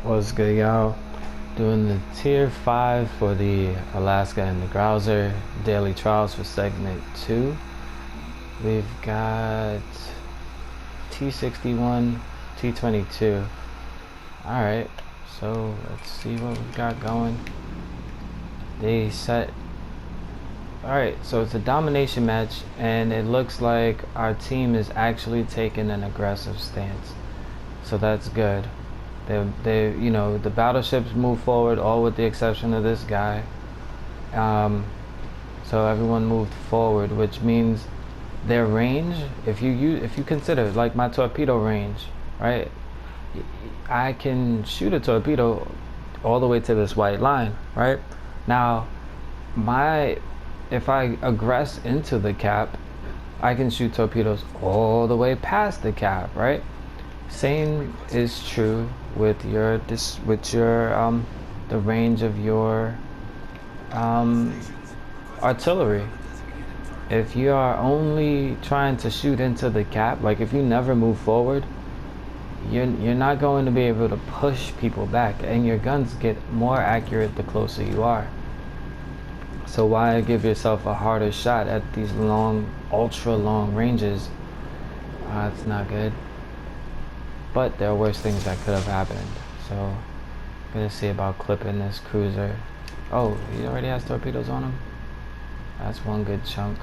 What's good, y'all? Doing the tier 5 for the Alaska and the Grouser daily trials for segment 2. We've got T61, T22. Alright, so let's see what we've got going. They set. Alright, so it's a domination match, and it looks like our team is actually taking an aggressive stance. So that's good. The battleships move forward, all with the exception of this guy. So everyone moved forward, which means their range, if you consider like my torpedo range, right? I can shoot a torpedo all the way to this white line, right? Now, if I aggress into the cap, I can shoot torpedoes all the way past the cap, right? Same is true with the range of your artillery. If you are only trying to shoot into the cap, like if you never move forward, you're not going to be able to push people back, and your guns get more accurate the closer you are. So why give yourself a harder shot at these long, ultra long ranges? It's not good. But there are worse things that could have happened. So I'm gonna see about clipping this cruiser. Oh, he already has torpedoes on him? That's one good chunk.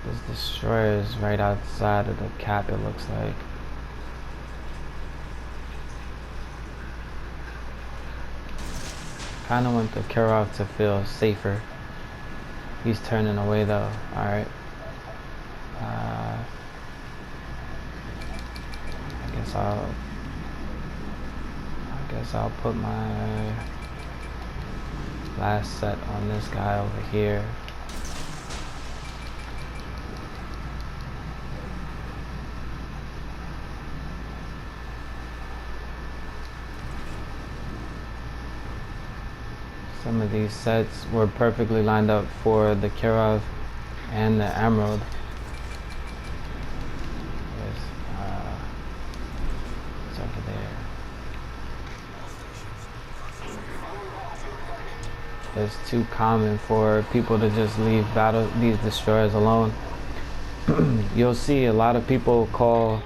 This destroyer is right outside of the cap, it looks like. Kinda want the Kirov to feel safer. He's turning away though. Alright. I guess I'll put my last set on this guy over here. Some of these sets were perfectly lined up for the Kirov and the Emerald. Over there. It's too common for people to just leave these destroyers alone. You'll see a lot of people call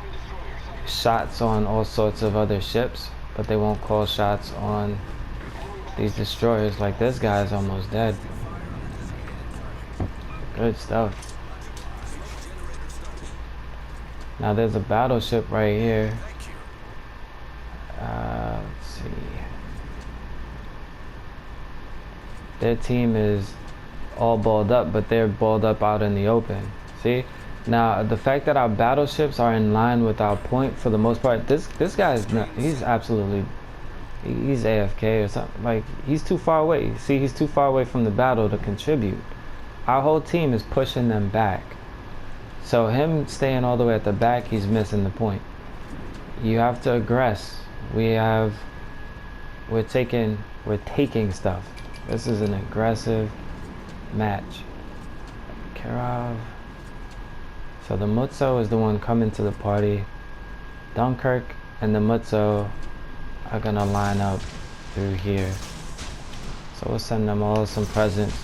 shots on all sorts of other ships, but they won't call shots on these destroyers. Like this guy's almost dead. Good stuff. Now there's a battleship right here. Let's see. Their team is all balled up, but they're balled up out in the open. See? Now, the fact that our battleships are in line with our point for the most part, this guy is not, he's AFK or something. Like, he's too far away. See, he's too far away from the battle to contribute. Our whole team is pushing them back. So him staying all the way at the back, he's missing the point. You have to aggress. We're taking stuff. This is an aggressive match. Kirov. So the Mutso is the one coming to the party. Dunkirk and the Mutso are gonna line up through here. So we'll send them all some presents.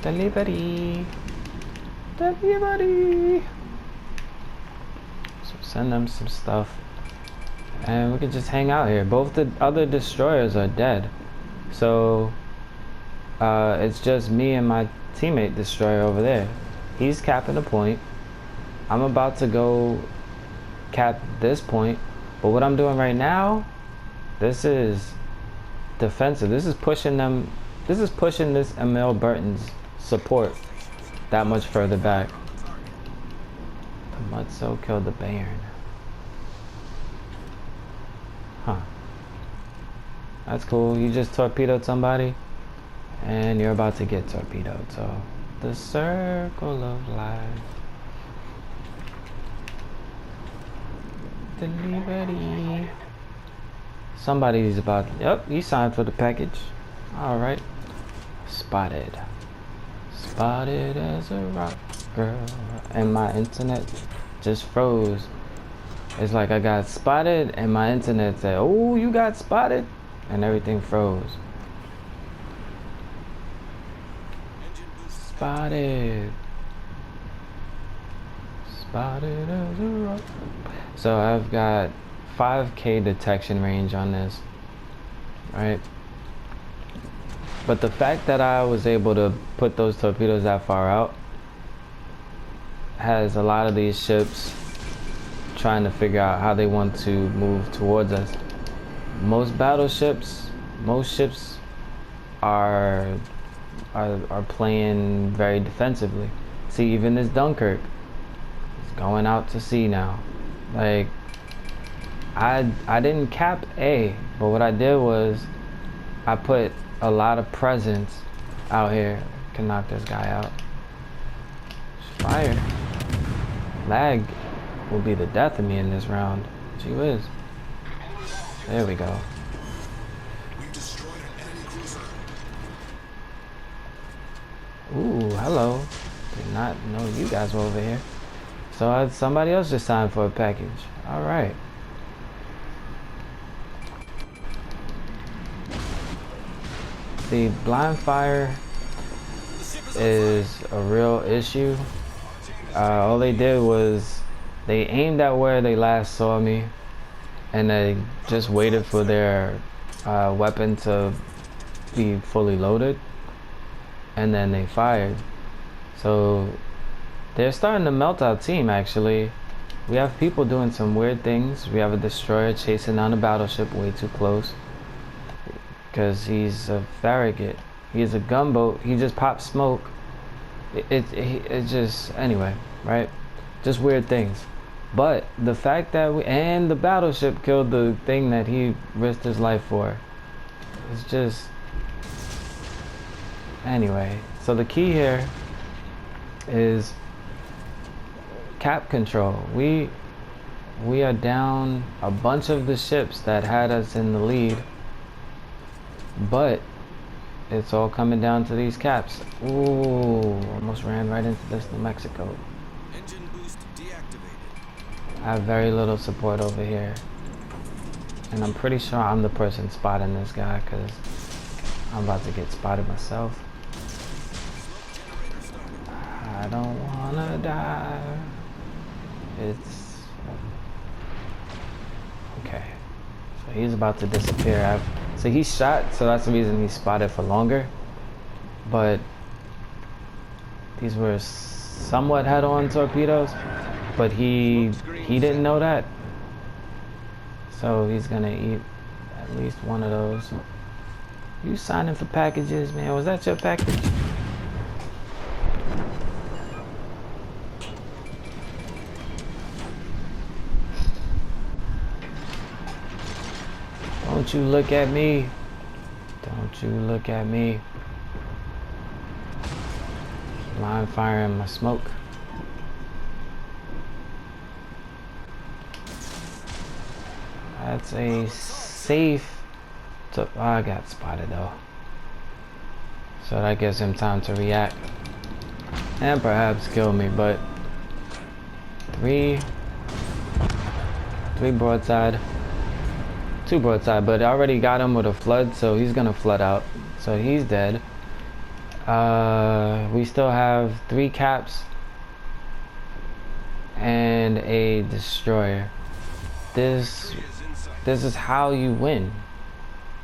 Delivery. Delivery. So send them some stuff. And we can just hang out here. Both the other destroyers are dead. So it's just me and my teammate destroyer over there. He's capping the point. I'm about to go cap this point. But what I'm doing right now, this is defensive. This is pushing them. This is pushing this Emil Burton's support that much further back. The Mutso killed the Bayern. Huh. That's cool. You just torpedoed somebody and you're about to get torpedoed. So the circle of life. Delivery. Somebody's about. Yep, he signed for the package. Alright. Spotted. Spotted as a rock girl. And my internet just froze. It's like I got spotted and my internet said, "Oh, you got spotted," and everything froze. Spotted. Spotted as a rock. So I've got 5K detection range on this, right? But the fact that I was able to put those torpedoes that far out has a lot of these ships trying to figure out how they want to move towards us. Most battleships, most ships are playing very defensively. See, even this Dunkirk is going out to sea now. Like, I didn't cap A, but what I did was I put a lot of presence out here. Can knock this guy out. Fire. Lag will be the death of me in this round. Gee whiz. There we go. Ooh, hello. Did not know you guys were over here. So somebody else just signed for a package. All right. The blind fire is a real issue. All they did was they aimed at where they last saw me, and they just waited for their weapon to be fully loaded, and then they fired. So they're starting to melt our team. Actually, we have people doing some weird things. We have a destroyer chasing down a battleship way too close because he's a farragut. He's a gunboat. He just pops smoke. It just, anyway, right? Just weird things. But the fact that and the battleship killed the thing that he risked his life for. It's just, anyway. So the key here is cap control. We are down a bunch of the ships that had us in the lead, but it's all coming down to these caps. Ooh, almost ran right into this New Mexico. Engine boost deactivated. I have very little support over here, and I'm pretty sure I'm the person spotting this guy because I'm about to get spotted myself. I don't wanna die. It's okay. So he's about to disappear. So he's shot, so that's the reason he's spotted for longer. But these were somewhat head-on torpedoes, but he didn't know that. So he's gonna eat at least one of those. You signing for packages, man? Was that your package? Don't you look at me. Don't you look at me. Line firing my smoke. That's a safe. Oh, I got spotted though. So that gives him time to react. And perhaps kill me, but three broadside. 2 broadside, but I already got him with a flood, so he's gonna flood out. So he's dead. We still have 3 caps and a destroyer. This is how you win.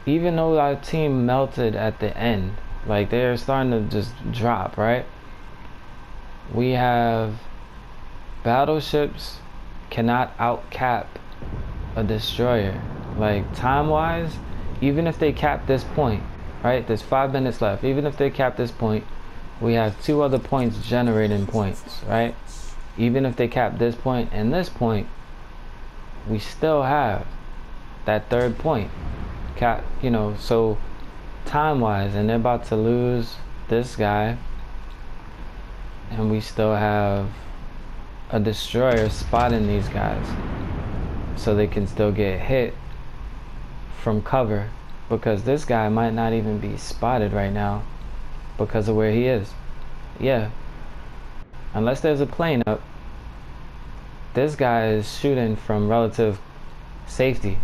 Even though our team melted at the end, like they're starting to just drop, right? We have battleships cannot outcap a destroyer. Like time wise, even if they cap this point, right? There's 5 minutes left. Even if they cap this point, we have 2 other points generating points, right? Even if they cap this point and this point, we still have that 3rd point cap, you know. So time wise, and they're about to lose this guy, and we still have a destroyer spotting these guys, so they can still get hit from cover, because this guy might not even be spotted right now because of where he is. Yeah, unless there's a plane up, this guy is shooting from relative safety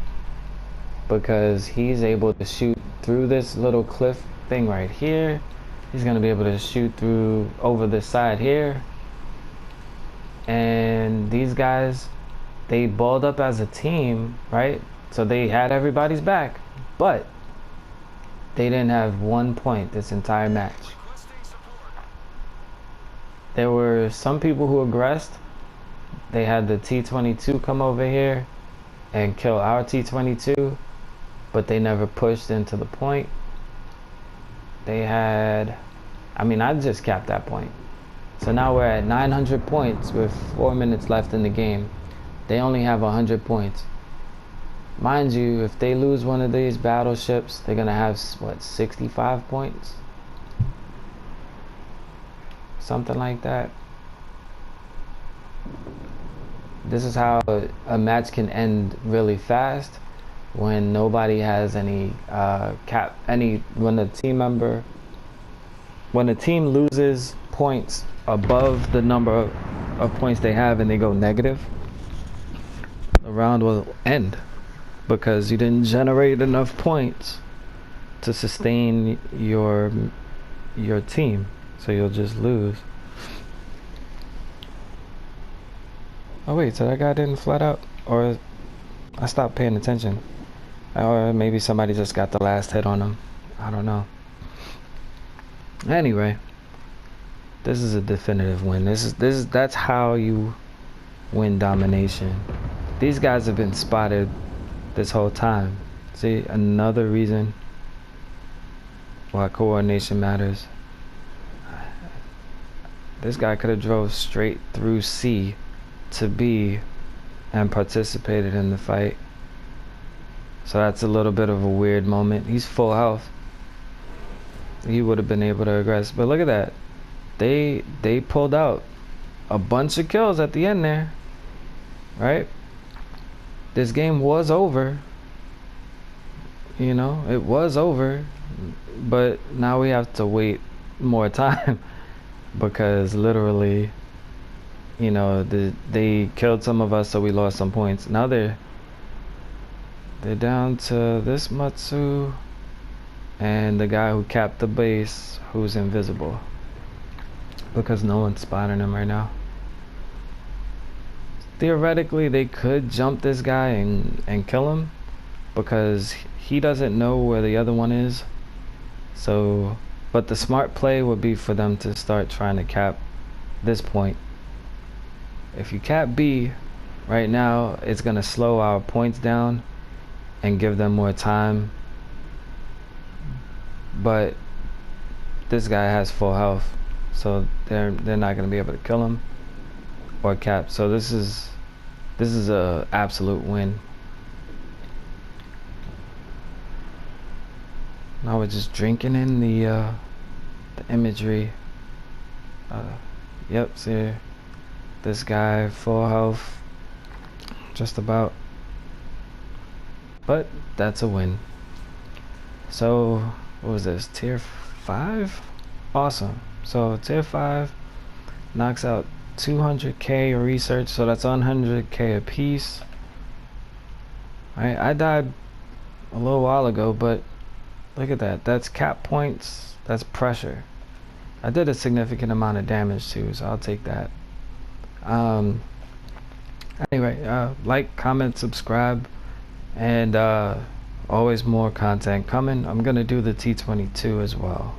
because he's able to shoot through this little cliff thing right here. He's going to be able to shoot through over this side here. And these guys, they balled up as a team, right? So they had everybody's back, but they didn't have 1 point this entire match. There were some people who aggressed. They had the T-22 come over here and kill our T-22, but they never pushed into the point. They had, I mean, I just capped that point. So now we're at 900 points with 4 minutes left in the game. They only have 100 points. Mind you, if they lose one of these battleships, they're gonna have, what, 65 points? Something like that. This is how a match can end really fast when nobody has any when a team loses points above the number of points they have and they go negative, the round will end because you didn't generate enough points to sustain your team, so you'll just lose. Oh wait, so that guy didn't flat out, or I stopped paying attention, or maybe somebody just got the last hit on him. I don't know. Anyway, this is a definitive win. That's how you win domination. These guys have been spotted this whole time. See, another reason why coordination matters. This guy could have drove straight through C to B and participated in the fight. So that's a little bit of a weird moment. He's full health. He would have been able to aggress. But look at that. They pulled out a bunch of kills at the end there. Right? This game was over. You know, it was over. But now we have to wait more time because literally, you know, they killed some of us, so we lost some points. Now they're down to this Matsu and the guy who capped the base, who's invisible because no one's spotting him right now. Theoretically, they could jump this guy and kill him because he doesn't know where the other one is. So, but the smart play would be for them to start trying to cap this point. If you cap B right now, it's gonna slow our points down and give them more time. But this guy has full health, so they're not gonna be able to kill him or cap. So this is a absolute win. Now we're just drinking in the imagery. Yep, see. This guy, full health, just about. But that's a win. So, what was this? Tier 5? Awesome. So, tier 5 knocks out 200k research, so that's 100k a piece. I died a little while ago, but look at that. That's cap points. That's pressure. I did a significant amount of damage too, so I'll take that. Anyway, like, comment, subscribe, and always more content coming. I'm gonna do the T-22 as well.